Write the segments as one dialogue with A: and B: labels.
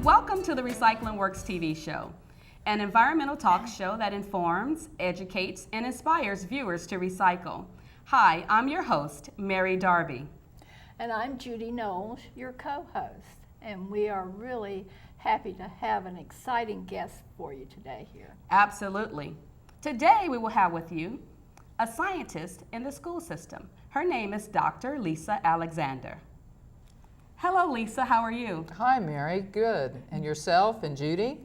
A: Welcome to the Recycling Works TV show, an environmental talk show that informs, educates, and inspires viewers to recycle. Hi, I'm your host, Mary Darby.
B: And I'm Judy Knowles, your co-host, and we are really happy to have an exciting guest for you today here.
A: Absolutely. Today we will have with you a scientist in the school system. Her name is Dr. Lisa Alexander. Hello, Lisa. How are you?
C: Hi, Mary. Good. And yourself and Judy?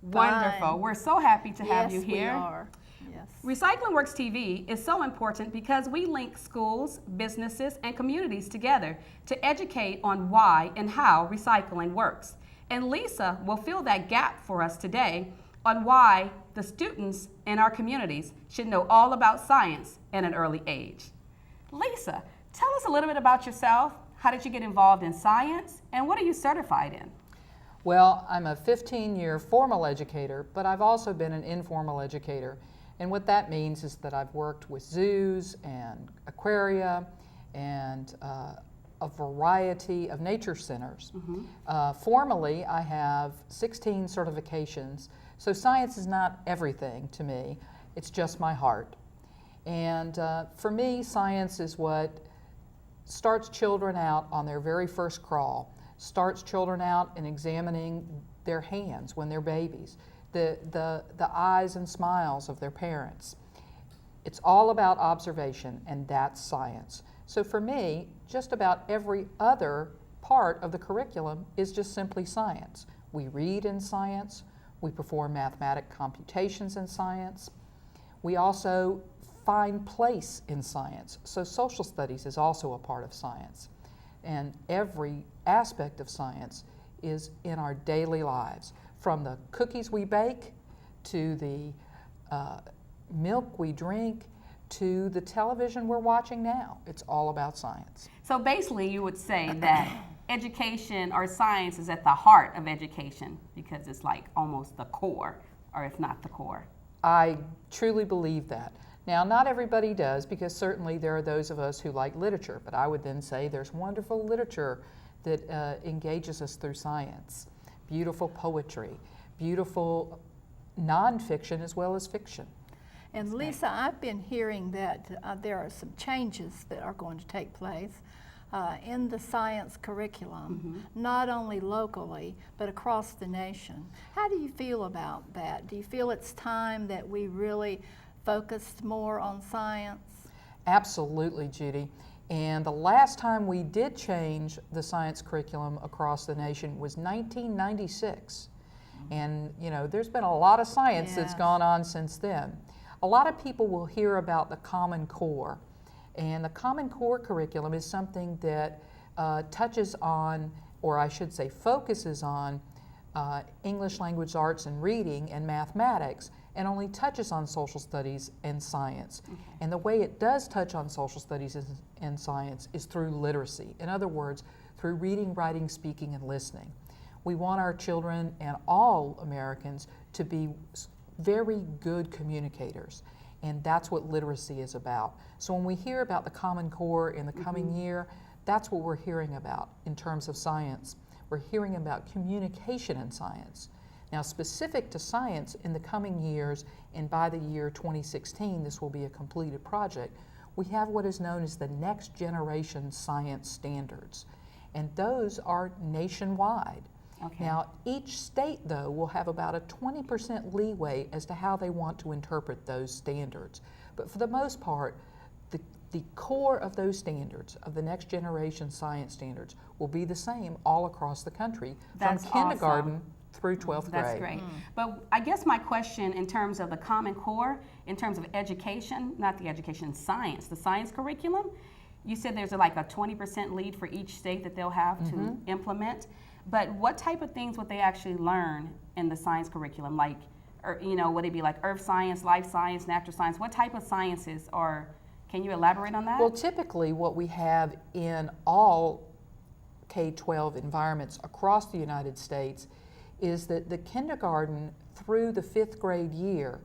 A: Wonderful.
B: Fine.
A: We're so happy to have you here.
B: Yes, we are. Yes.
A: Recycling Works TV is so important because we link schools, businesses, and communities together to educate on why and how recycling works. And Lisa will fill that gap for us today on why the students in our communities should know all about science at an early age. Lisa, tell us a little bit about yourself. How did you get involved in science, and what are you certified in?
C: Well, I'm a 15-year formal educator, but I've also been an informal educator. And what that means is that I've worked with zoos and aquaria and a variety of nature centers. Formally, I have 16 certifications, so science is not everything to me. It's just my heart. And for me, science is what starts children out on their very first crawl, starts children out in examining their hands when they're babies, the eyes and smiles of their parents. It's all about observation, and that's science. So for me, just about every other part of the curriculum is just simply science. We read in science, we perform mathematic computations in science, we also find place in science. So social studies is also a part of science. And every aspect of science is in our daily lives, from the cookies we bake to the milk we drink to the television we're watching now. It's all about science.
A: So basically you would say that education or science is at the heart of education because it's like almost the core, or if not the core.
C: I truly believe that. Now, not everybody does, because certainly there are those of us who like literature, but I would then say there's wonderful literature that engages us through science. Beautiful poetry, beautiful nonfiction as well as fiction.
B: And Lisa, I've been hearing that there are some changes that are going to take place in the science curriculum, not only locally, but across the nation. How do you feel about that? Do you feel it's time that we really focused more on science?
C: Absolutely, Judy. And the last time we did change the science curriculum across the nation was 1996. And you know, there's been a lot of science that's gone on since then. A lot of people will hear about the Common Core. And the Common Core curriculum is something that touches on, or I should say focuses on, English language arts and reading and mathematics, and only touches on social studies and science. And the way it does touch on social studies and science is through literacy. In other words, through reading, writing, speaking, and listening. We want our children and all Americans to be very good communicators, and that's what literacy is about. So when we hear about the Common Core in the coming year, that's what we're hearing about in terms of science. We're hearing about communication in science. Now, specific to science in the coming years, and by the year 2016, this will be a completed project, we have what is known as the Next Generation Science Standards, and those are nationwide. Now, each state, though, will have about a 20% leeway as to how they want to interpret those standards. But for the most part, the core of those standards, of the Next Generation Science Standards, will be the same all across the country, from kindergarten through 12th grade.
A: That's great. But I guess my question in terms of the Common Core, in terms of education, not the education, science, the science curriculum, you said there's like a 20% lead for each state that they'll have to implement. But what type of things would they actually learn in the science curriculum? Like, or, you know, would it be like earth science, life science, natural science? What type of sciences are, can you elaborate on that?
C: Well, typically what we have in all K-12 environments across the United States is that the kindergarten through the 5th grade year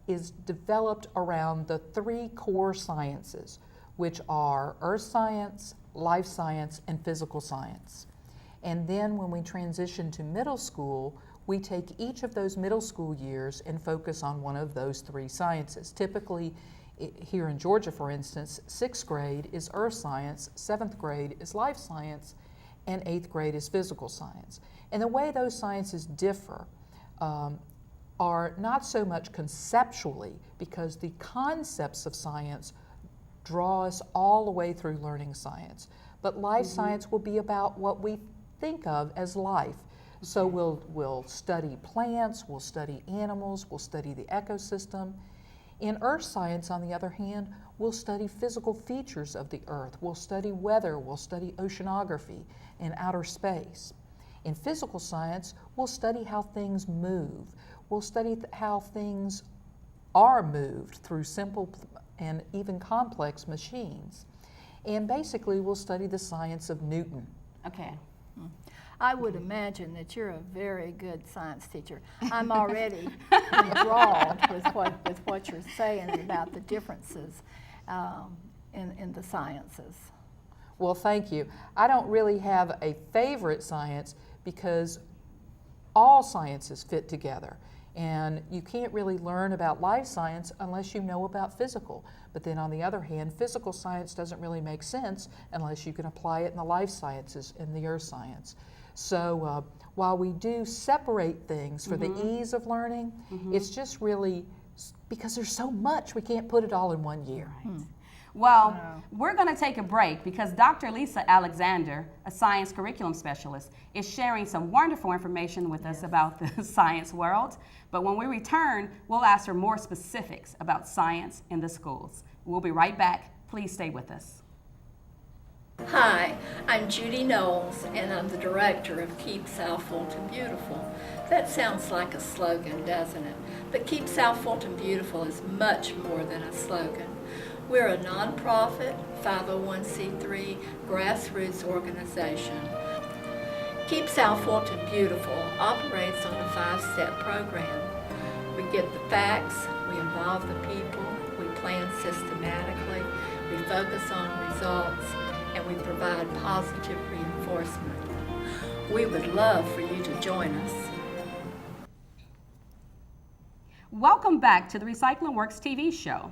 C: is developed around the 3 core sciences, which are earth science, life science, and physical science. And then when we transition to middle school, we take each of those middle school years and focus on one of those 3 sciences. Typically, here in Georgia, for instance, 6th grade is earth science, 7th grade is life science, and 8th grade is physical science. And the way those sciences differ are not so much conceptually, because the concepts of science draw us all the way through learning science. But life science will be about what we think of as life. So we'll study plants, we'll study animals, we'll study the ecosystem. In earth science, on the other hand, we'll study physical features of the earth. We'll study weather, we'll study oceanography and outer space. In physical science, we'll study how things move. We'll study how things are moved through simple and even complex machines. And basically, we'll study the science of Newton.
A: Okay.
B: I would imagine that you're a very good science teacher. I'm already enthralled with what you're saying about the differences in the sciences.
C: Well, thank you. I don't really have a favorite science because all sciences fit together. And you can't really learn about life science unless you know about physical. But then on the other hand, physical science doesn't really make sense unless you can apply it in the life sciences and the earth science. So while we do separate things for the ease of learning, it's just really because there's so much, we can't put it all in one year.
A: Right. Well, we're going to take a break because Dr. Lisa Alexander, a science curriculum specialist, is sharing some wonderful information with us about the science world. But when we return, we'll ask her more specifics about science in the schools. We'll be right back. Please stay with us.
B: Hi, I'm Judy Knowles, and I'm the director of Keep South Fulton Beautiful. That sounds like a slogan, doesn't it? But Keep South Fulton Beautiful is much more than a slogan. We're a nonprofit, 501c3 grassroots organization. Keep South Fulton Beautiful operates on a 5-step program. We get the facts, we involve the people, we plan systematically, we focus on results, and we provide positive reinforcement. We would love for you to join us.
A: Welcome back to the Recycling Works TV show.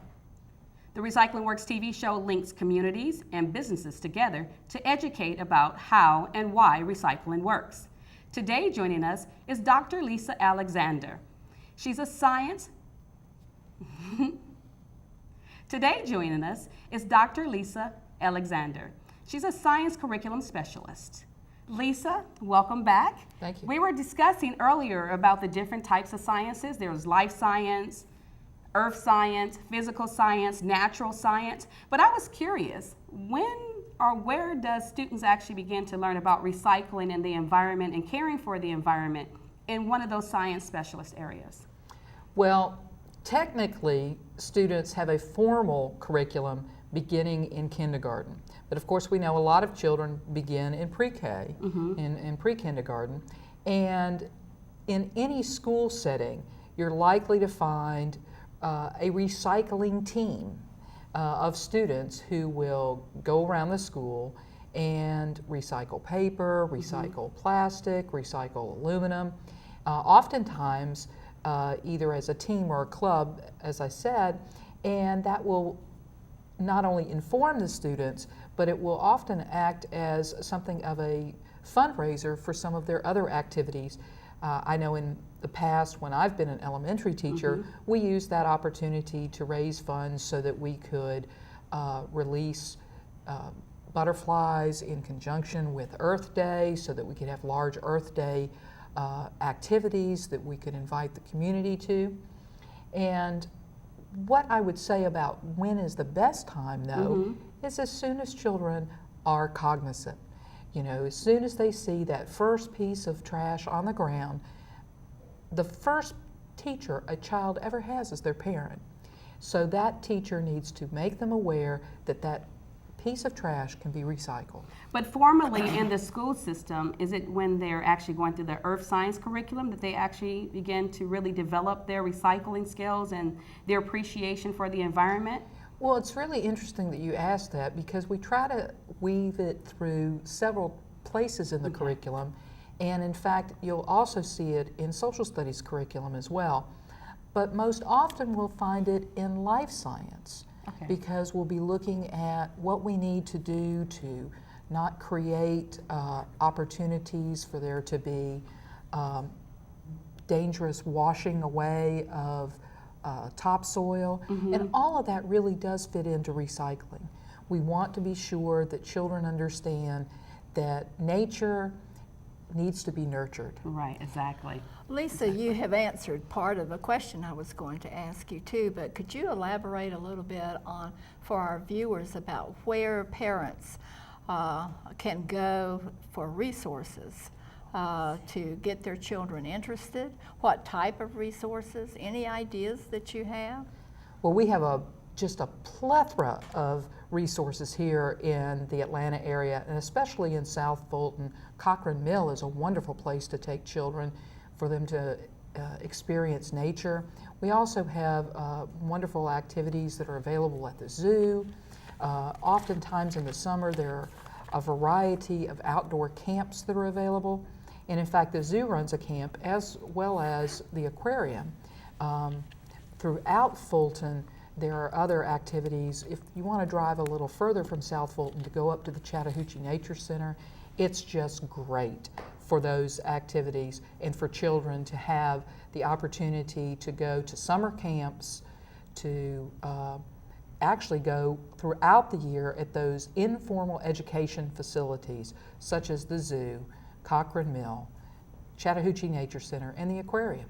A: The Recycling Works TV show links communities and businesses together to educate about how and why recycling works. Today joining us is Dr. Lisa Alexander. She's a science... Today joining us is Dr. Lisa Alexander. She's a science curriculum specialist. Lisa, welcome back.
C: Thank you.
A: We were discussing earlier about the different types of sciences. There's life science, earth science, physical science, natural science. But I was curious, when or where does students actually begin to learn about recycling and the environment and caring for the environment in one of those science specialist areas?
C: Well, technically, students have a formal curriculum beginning in kindergarten. But of course, we know a lot of children begin in pre-K, in pre-kindergarten. And in any school setting, you're likely to find a recycling team of students who will go around the school and recycle paper, recycle plastic, recycle aluminum. Oftentimes, either as a team or a club, as I said, and that will not only inform the students, but it will often act as something of a fundraiser for some of their other activities. I know in the past, when I've been an elementary teacher, we used that opportunity to raise funds so that we could release butterflies in conjunction with Earth Day, so that we could have large Earth Day activities that we could invite the community to. And what I would say about when is the best time, though, is as soon as children are cognizant. You know, as soon as they see that first piece of trash on the ground, the first teacher a child ever has is their parent. So that teacher needs to make them aware that that piece of trash can be recycled.
A: But formally in the school system, is it when they're actually going through the earth science curriculum that they actually begin to really develop their recycling skills and their appreciation for the environment?
C: Well, it's really interesting that you asked that because we try to weave it through several places in the curriculum. And in fact, you'll also see it in social studies curriculum as well. But most often we'll find it in life science, because we'll be looking at what we need to do to not create opportunities for there to be dangerous washing away of topsoil, and all of that really does fit into recycling. We want to be sure that children understand that nature needs to be nurtured.
A: Right, exactly.
B: Lisa, you have answered part of the question I was going to ask you too, but could you elaborate a little bit on, for our viewers, about where parents can go for resources to get their children interested? What type of resources? Any ideas that you have?
C: Well, we have just a plethora of resources here in the Atlanta area, and especially in South Fulton. Cochran Mill is a wonderful place to take children for them to experience nature. We also have wonderful activities that are available at the zoo. Oftentimes in the summer there are a variety of outdoor camps that are available. And in fact, the zoo runs a camp as well as the aquarium. Throughout Fulton, there are other activities. If you want to drive a little further from South Fulton to go up to the Chattahoochee Nature Center, it's just great for those activities and for children to have the opportunity to go to summer camps, to actually go throughout the year at those informal education facilities such as the zoo, Cochran Mill, Chattahoochee Nature Center, and the aquarium.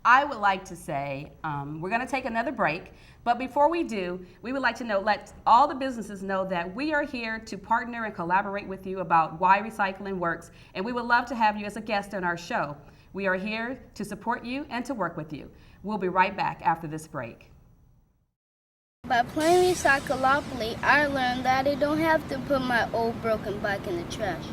A: I would like to say we're going to take another break, but before we do, we would like to let all the businesses know that we are here to partner and collaborate with you about why recycling works, and we would love to have you as a guest on our show. We are here to support you and to work with you. We'll be right back after this break.
D: By playing Recyclopoly, I learned that I don't have to put my old broken bike in the trash.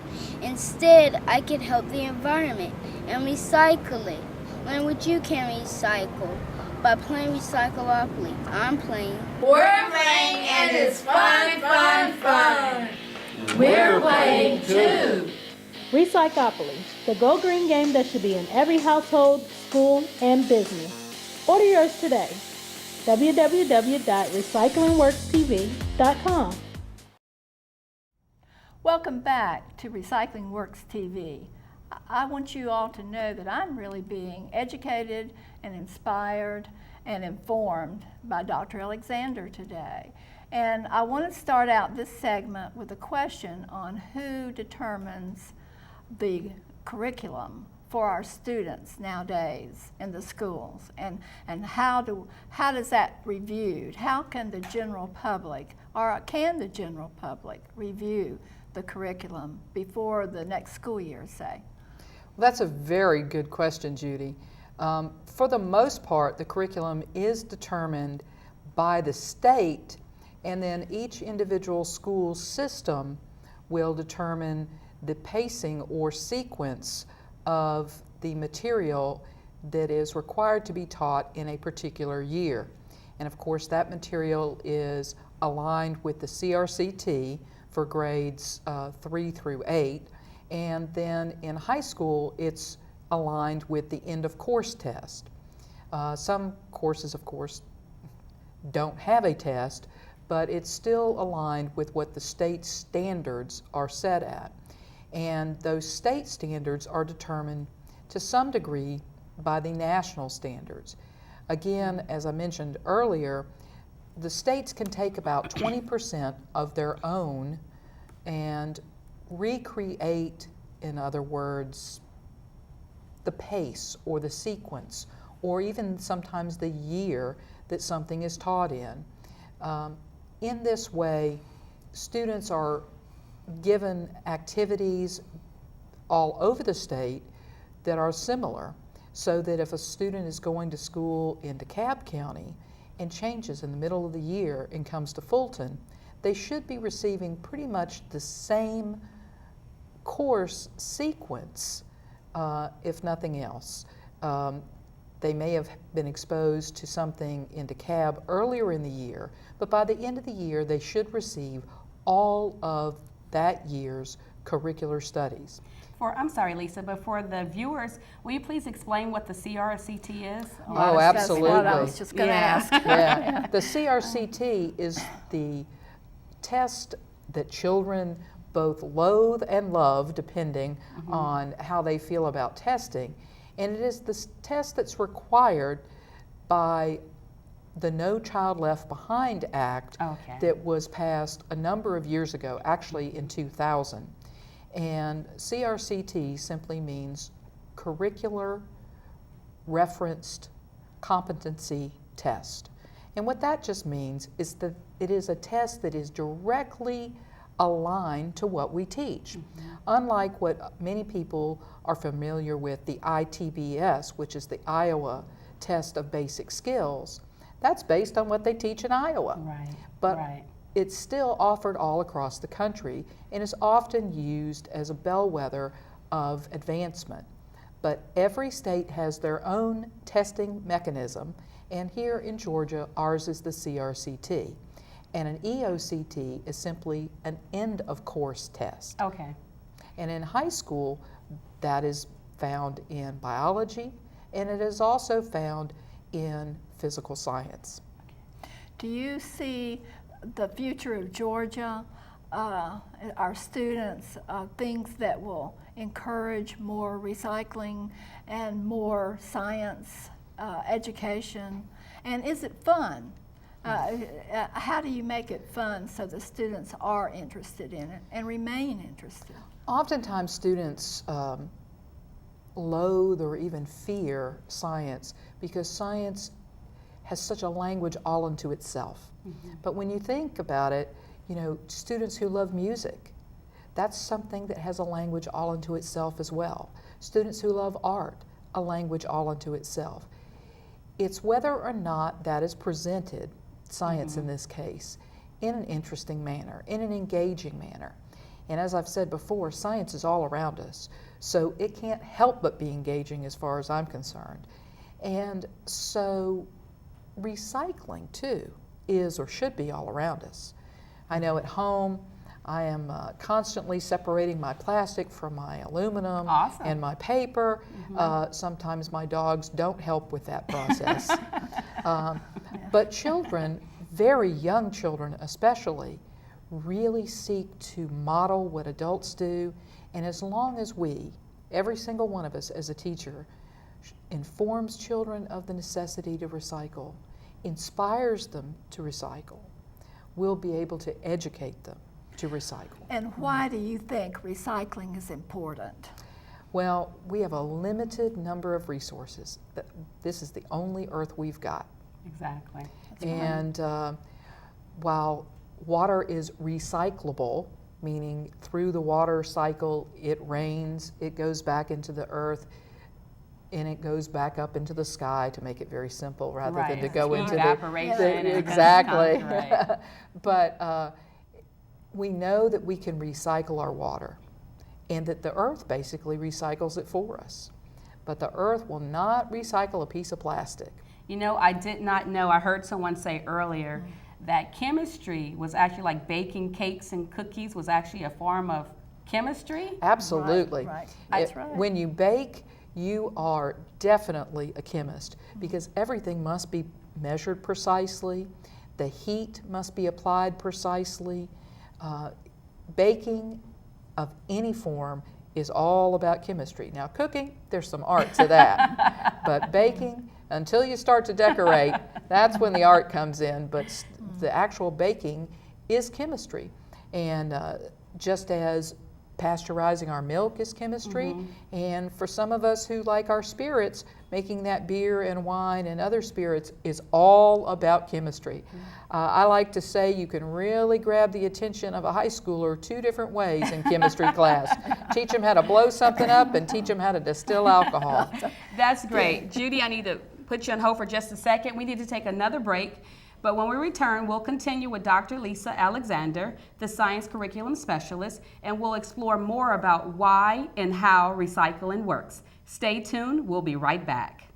D: Instead, I can help the environment and recycle it. Learn what you can recycle. By playing Recyclopoly, I'm playing.
E: We're playing and it's fun, fun, fun. We're playing too.
F: Recyclopoly, the Go Green game that should be in every household, school, and business. Order yours today. www.recyclingworkstv.com.
B: Welcome back to Recycling Works TV. I want you all to know that I'm really being educated and inspired and informed by Dr. Alexander today. And I want to start out this segment with a question on who determines the curriculum for our students nowadays in the schools, and how does that reviewed? How can the general public, or can the general public review the curriculum before the next school year, say?
C: Well, that's a very good question, Judy. For the most part, the curriculum is determined by the state, and then each individual school system will determine the pacing or sequence of the material that is required to be taught in a particular year. And of course, that material is aligned with the CRCT for grades 3 through 8. And then in high school, it's aligned with the end of course test. Some courses, of course, don't have a test, but it's still aligned with what the state standards are set at. And those state standards are determined to some degree by the national standards. Again, as I mentioned earlier, the states can take about 20% of their own and recreate, in other words, the pace or the sequence, or even sometimes the year that something is taught in. In this way, students are given activities all over the state that are similar, so that if a student is going to school in DeKalb County and changes in the middle of the year and comes to Fulton, they should be receiving pretty much the same course sequence, if nothing else. They may have been exposed to something in DeKalb earlier in the year, but by the end of the year they should receive all of that year's curricular studies.
A: I'm sorry, Lisa, but for the viewers, will you please explain what the CRCT is?
C: Oh,
B: That's what I
C: absolutely.
B: was just going to
A: Yeah.
B: ask.
C: Yeah, the CRCT is the test that children both loathe and love, depending on how they feel about testing. And it is the test that's required by the No Child Left Behind Act
A: Okay.
C: that was passed a number of years ago, actually in 2000. And CRCT simply means Curricular Referenced Competency Test. And what that just means is that it is a test that is directly aligned to what we teach. Unlike what many people are familiar with, the ITBS, which is the Iowa Test of Basic Skills, that's based on what they teach in Iowa.
A: Right.
C: But
A: right.
C: it's still offered all across the country and is often used as a bellwether of advancement. But every state has their own testing mechanism, and here in Georgia, ours is the CRCT. And an EOCT is simply an end of course test.
A: Okay.
C: And in high school, that is found in biology, and it is also found in physical science.
B: Do you see the future of Georgia, our students, things that will encourage more recycling and more science education? And is it fun? How do you make it fun so the students are interested in it and remain interested?
C: Oftentimes students loathe or even fear science because science has such a language all unto itself. But when you think about it, you know, students who love music, that's something that has a language all unto itself as well. Students who love art, a language all unto itself. It's whether or not that is presented, science in this case, in an interesting manner, in an engaging manner. And as I've said before, science is all around us, so it can't help but be engaging as far as I'm concerned. And so recycling too is or should be all around us. I know at home I am constantly separating my plastic from my aluminum
A: Awesome.
C: and my paper. Sometimes my dogs don't help with that process. But children, very young children especially, really seek to model what adults do. And as long as we, every single one of us as a teacher, informs children of the necessity to recycle, inspires them to recycle, we'll be able to educate them to recycle.
B: And why do you think recycling is important?
C: Well, we have a limited number of resources. This is the only earth we've got.
A: Exactly.
C: And while water is recyclable, meaning through the water cycle, it rains, it goes back into the earth, and it goes back up into the sky, to make it very simple, rather than to go into
A: evaporation and
C: exactly.
A: right.
C: But we know that we can recycle our water, and that the earth basically recycles it for us. But the earth will not recycle a piece of plastic.
A: You know, I did not know, I heard someone say earlier that chemistry was actually like baking cakes and cookies was actually a form of chemistry.
C: Absolutely.
B: Right. That's
C: It-
B: right.
C: When you bake, you are definitely a chemist, because everything must be measured precisely, the heat must be applied precisely. Baking of any form is all about chemistry. Now cooking, there's some art to that, but baking, until you start to decorate, that's when the art comes in, but the actual baking is chemistry. And just as pasteurizing our milk is chemistry, and for some of us who like our spirits, making that beer and wine and other spirits is all about chemistry. I like to say you can really grab the attention of a high schooler two different ways in chemistry class. Teach them how to blow something up and teach them how to distill alcohol.
A: That's great. Judy, I need to put you on hold for just a second. We need to take another break. But when we return, we'll continue with Dr. Lisa Alexander, the Science Curriculum Specialist, and we'll explore more about why and how recycling works. Stay tuned. We'll be right back.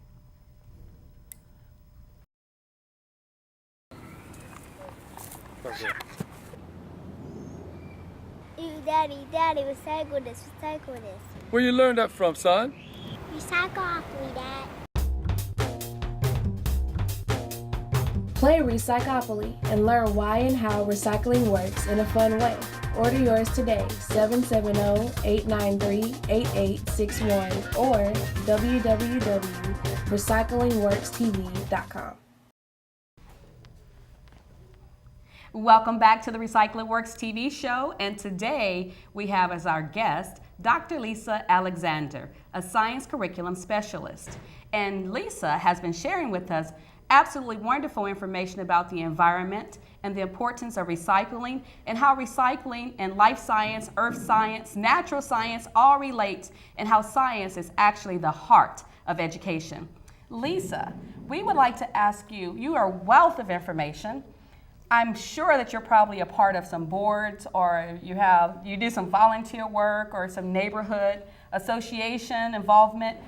D: Daddy, recycle this, recycle this.
G: Where you learned that from, son?
D: Recycleopoly, Dad.
H: Play Recyclopoly and learn why and how recycling works in a fun way. Order yours today, 770-893-8861 or www.recyclingworkstv.com.
A: Welcome back to the Recycling Works TV show, and today we have as our guest Dr. Lisa Alexander, a science curriculum specialist. And Lisa has been sharing with us absolutely wonderful information about the environment and the importance of recycling and how recycling and life science, earth science, natural science all relate, and how science is actually the heart of education. Lisa, we would like to ask you, you are a wealth of information. I'm sure that you're probably a part of some boards, or you do some volunteer work or some neighborhood association involvement.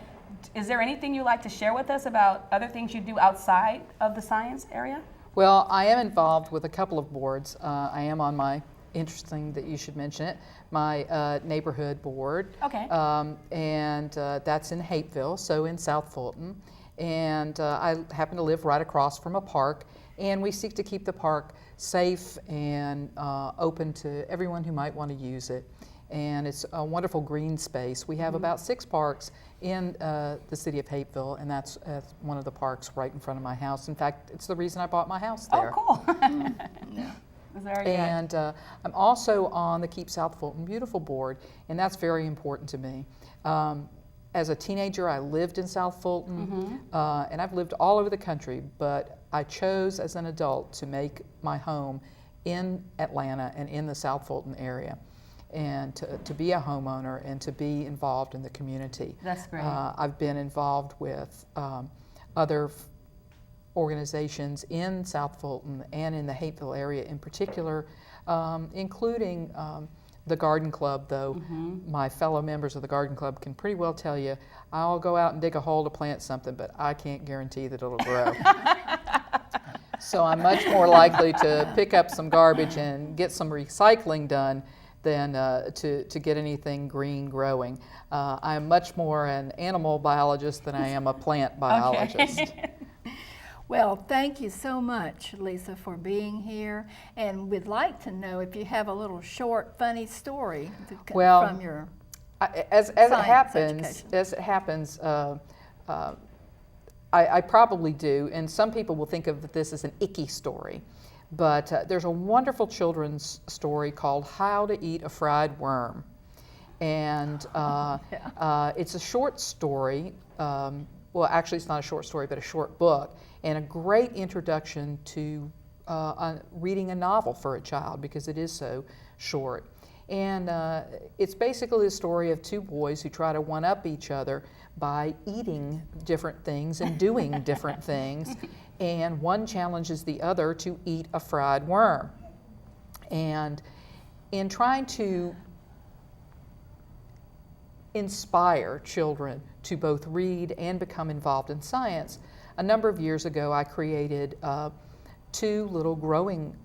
A: Is there anything you'd like to share with us about other things you do outside of the science area?
C: Well, I am involved with a couple of boards. I am on interesting that you should mention it, my neighborhood board.
A: Okay.
C: And that's in Hapeville, so in South Fulton. And I happen to live right across from a park, and we seek to keep the park safe and open to everyone who might want to use it. And it's a wonderful green space. We have about 6 parks in the city of Hapeville, and that's one of the parks right in front of my house. In fact, it's the reason I bought my house there.
A: Oh, cool. Very good.
C: And I'm also on the Keep South Fulton Beautiful board, and that's very important to me. As a teenager, I lived in South Fulton, and I've lived all over the country, but I chose as an adult to make my home in Atlanta and in the South Fulton area, and to be a homeowner and to be involved in the community.
A: That's great.
C: I've been involved with other organizations in South Fulton and in the Hapeville area in particular, including the Garden Club, though my fellow members of the Garden Club can pretty well tell you, I'll go out and dig a hole to plant something, but I can't guarantee that it'll grow. So I'm much more likely to pick up some garbage and get some recycling done than to get anything green growing. I'm much more an animal biologist than I am a plant biologist.
A: Okay.
B: Well, thank you so much, Lisa, for being here. And we'd like to know if you have a little short, funny story from your
C: as it happens, I probably do. And some people will think of this as an icky story. But there's a wonderful children's story called How to Eat a Fried Worm. And it's a short story. Well, actually, it's not a short story, but a short book, and a great introduction to reading a novel for a child because it is so short. And it's basically the story of 2 boys who try to one-up each other by eating different things and doing different things. And one challenges the other to eat a fried worm. And in trying to inspire children to both read and become involved in science, a number of years ago I created 2 little growing,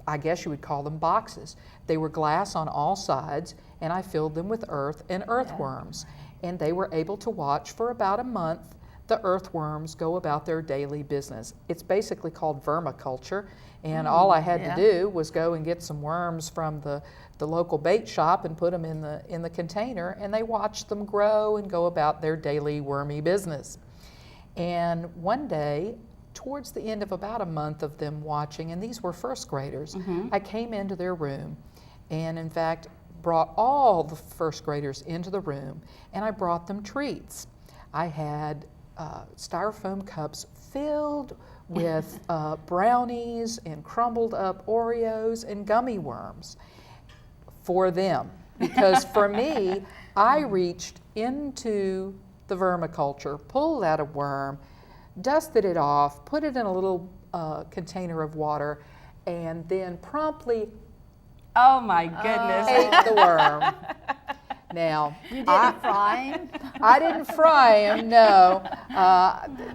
C: I guess you would call them boxes. They were glass on all sides, and I filled them with earth and earthworms. And they were able to watch for about a month the earthworms go about their daily business. It's basically called vermiculture, and all I had to do was go and get some worms from the local bait shop and put them in the container, and they watched them grow and go about their daily wormy business. And one day, towards the end of about a month of them watching, and these were first graders, I came into their room and in fact brought all the first graders into the room, and I brought them treats. I had styrofoam cups filled with brownies and crumbled up Oreos and gummy worms for them. Because for me, I reached into the vermiculture, pulled out a worm, dusted it off, put it in a little container of water, and then promptly
A: Oh my goodness.
C: ate the worm. Now,
B: You didn't fry him?
C: I didn't fry them, no,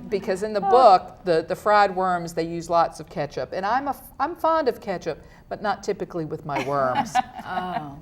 C: because in the book, the fried worms, they use lots of ketchup. And I'm fond of ketchup, but not typically with my worms.
B: Oh.